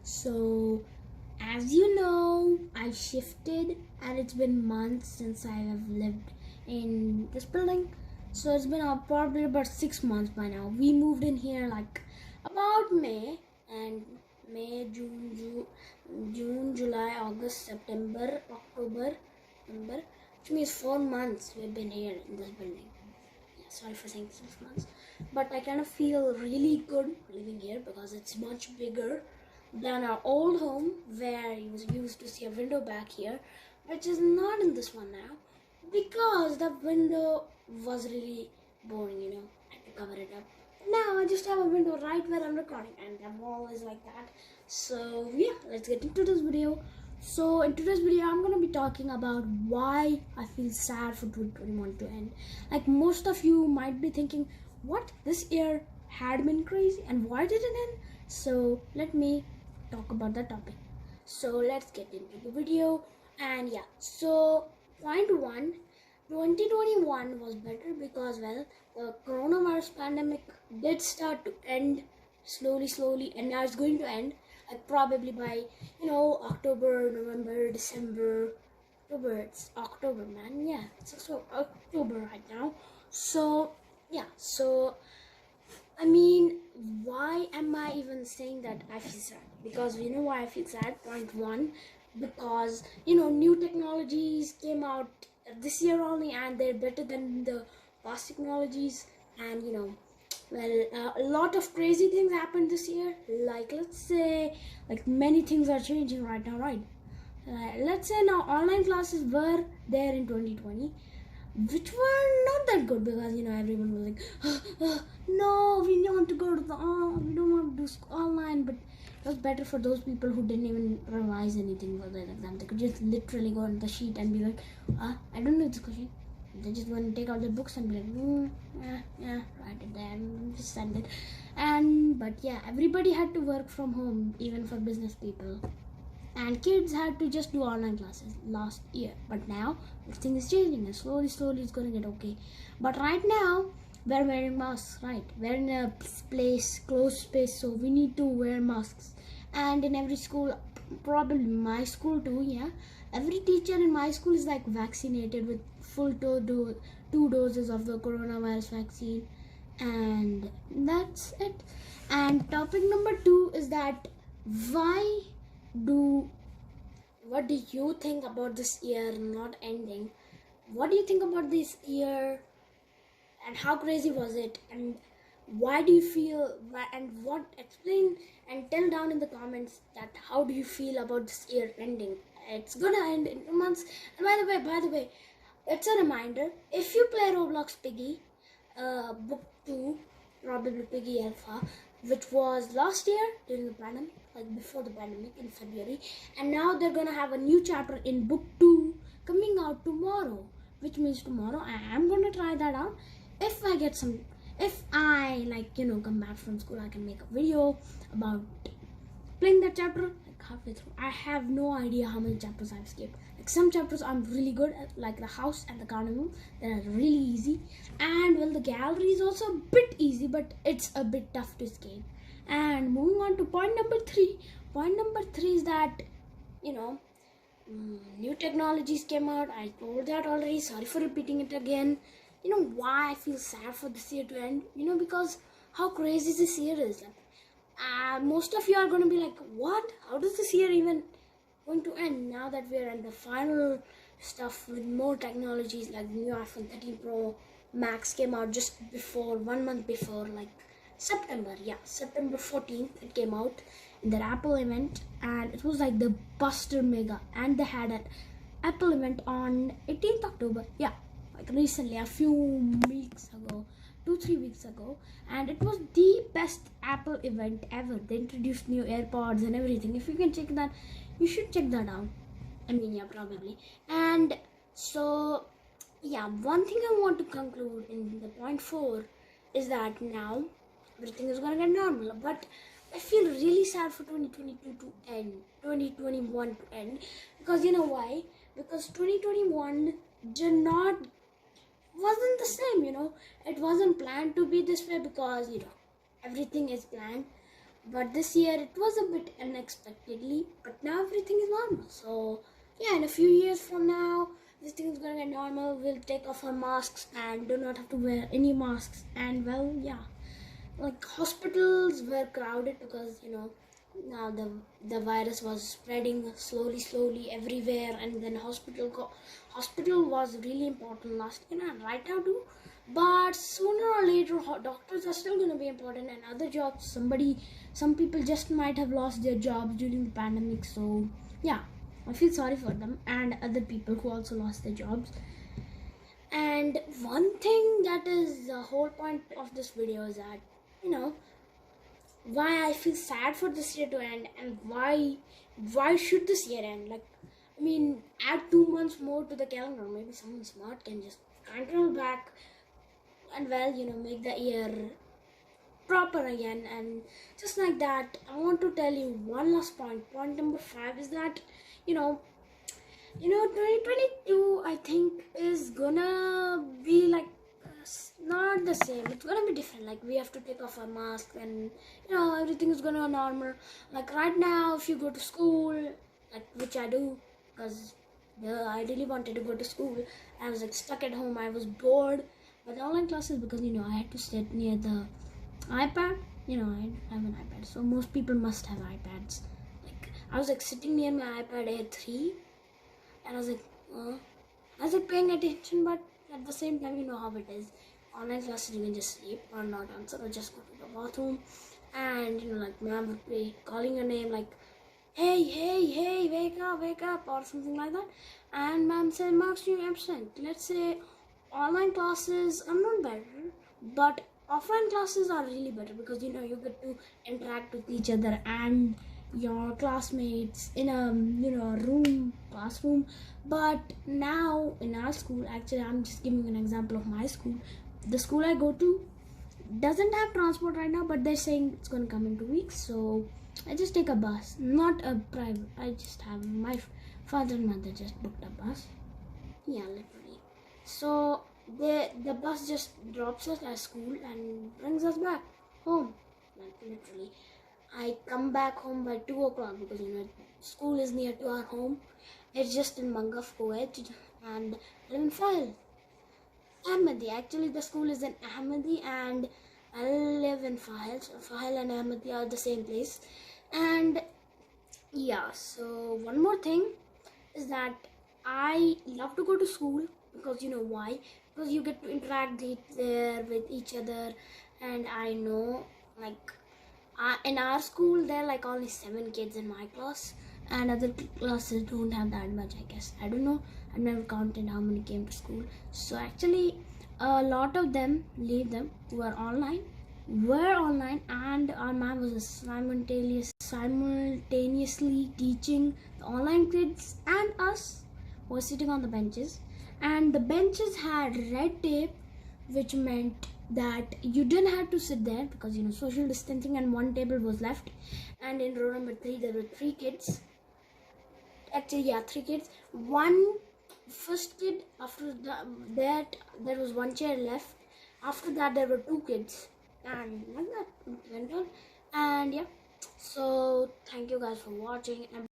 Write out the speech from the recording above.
So, as you know, I shifted and it's been months since I have lived in this building. So, it's been probably about 6 months by now. We moved in here like about May and May, June, July, August, September, October, November, which means 4 months we've been here in this building. Yeah, sorry for saying 6 months, but I kind of feel really good living here because it's much bigger than our old home where you used to see a window back here, which is not in this one now because the window was really boring, I had to cover it up. Now I just have a window right where I'm recording and the wall is like that. So yeah, let's get into this video. So in today's video, I'm gonna be talking about why I feel sad for 2021 to end. Like most of you might be thinking, what, this year had been crazy and why did it end? So let me talk about the topic. So let's get into the video. And yeah, so point one, 2021 was better because, well, the coronavirus pandemic did start to end slowly, and now it's going to end like probably by October, November, December. October, it's October, man. Yeah, it's also October right now. So yeah, so I mean, why am I even saying that I feel sad? Because you know why I feel sad? Point one, because new technologies came out this year only, and they're better than the past technologies. And a lot of crazy things happened this year. Like let's say, like many things are changing right now, right? Let's say now online classes were there in 2020, which were not that good because everyone was like, no, we want to go to we don't want to do online. But it was better for those people who didn't even revise anything for the exam. They could just literally go on the sheet and be like, I don't know this question. They just want to take out their books and be like, yeah, write it there and just send it. But yeah, everybody had to work from home, even for business people, and kids had to just do online classes last year. But now everything is changing and slowly it's going to get okay. But right now we're wearing masks, right? We're in a closed space, so we need to wear masks. And in every school, probably my school too, yeah, every teacher in my school is like vaccinated with full two doses of the coronavirus vaccine. And that's it. And topic number two is that why do what do you think about this year not ending? What do you think about this year and how crazy was it, and why do you feel, and what, explain and tell down in the comments that how do you feel about this year ending? It's gonna end in 2 months. And by the way, it's a reminder, if you play Roblox Piggy book 2, probably Piggy Alpha, which was last year during the pandemic, like before the pandemic in February, and now they're gonna have a new chapter in book 2 coming out tomorrow, which means tomorrow I am gonna try that out. If I come back from school, I can make a video about playing that chapter like halfway through. I have no idea how many chapters I've skipped. Like some chapters I'm really good at, like the house and the carnival, that are really easy. And well, the gallery is also a bit easy, but it's a bit tough to escape. And moving on to point number three. Point number three is that new technologies came out. I told that already. Sorry for repeating it again. Why I feel sad for this year to end? Because how crazy this year is. Like, most of you are going to be like, what? How does this year even going to end now that we're in the final stuff with more technologies? Like the new iPhone 13 Pro Max came out just before, 1 month before, like September 14th it came out in their Apple event, and it was like the Buster Mega, and they had an Apple event on 18th October, yeah, like recently, a few weeks ago, 2-3 weeks ago, and it was the best Apple event ever. They introduced new AirPods and everything. If you can check that, you should check that out. I mean, yeah, probably. And so yeah, one thing I want to conclude in the point 4 is that now everything is gonna get normal, but I feel really sad for 2022 to end, 2021 to end, because you know why? Because 2021 did not wasn't the same. It wasn't planned to be this way because everything is planned. But this year it was a bit unexpectedly, but now everything is normal. So yeah, in a few years from now, this thing is gonna get normal. We'll take off our masks and do not have to wear any masks. And well, yeah, like hospitals were crowded because now the virus was spreading slowly everywhere, and then hospital was really important last year and right now too. But sooner or later, doctors are still going to be important, and other jobs. Some people just might have lost their jobs during the pandemic. So yeah, I feel sorry for them and other people who also lost their jobs. And one thing that is the whole point of this video is that why I feel sad for this year to end, and why should this year end? Like, I mean, add 2 months more to the calendar. Maybe someone smart can just control back and well, make the year proper again. And just like that, I want to tell you one last point. Point number 5 is that you know 2022 I think is gonna be like not the same. It's gonna be different. Like, we have to take off our mask, and everything is gonna normal. Like right now, if you go to school, like which I do, because I really wanted to go to school. I was like stuck at home. I was bored by the online classes because I had to sit near the iPad. I have an iPad, so most people must have iPads. Like, I was like sitting near my iPad Air 3, and I was like paying attention, but at the same time, you know how it is. Online classes, you can just sleep or not answer or just go to the bathroom, and like ma'am would be calling your name like, hey, wake up, or something like that, and ma'am said, marks you absent. Let's say online classes are not better, but offline classes are really better because you get to interact with each other and your classmates in a classroom. But now in our school, actually I'm just giving an example of my school. The school I go to doesn't have transport right now, but they're saying it's going to come in 2 weeks, so I just take a bus, not a private. I just have my father and mother just booked a bus. Yeah, literally. So the bus just drops us at school and brings us back home. Like, literally. I come back home by 2 o'clock because school is near to our home. It's just in Mangaf Kuwait, and I live in File. Ahmadi. Actually, the school is in Ahmadi, and I live in File. So File and Ahmadi are the same place. And yeah, so one more thing is that I love to go to school because why? Because you get to interact there with each other, and I know, like, in our school there are like only 7 kids in my class, and other classes don't have that much. I guess, I don't know. I've never counted how many came to school. So actually, a lot of them leave them who are online were online, and our mom was simultaneously teaching the online kids and us who were sitting on the benches. And the benches had red tape, which meant that you didn't have to sit there because social distancing, and one table was left. And in row number 3 there were 3 kids. Actually, yeah, 3 kids. One first kid, after that there was 1 chair left. After that there were 2 kids, and like that it went on. And yeah, so thank you guys for watching. And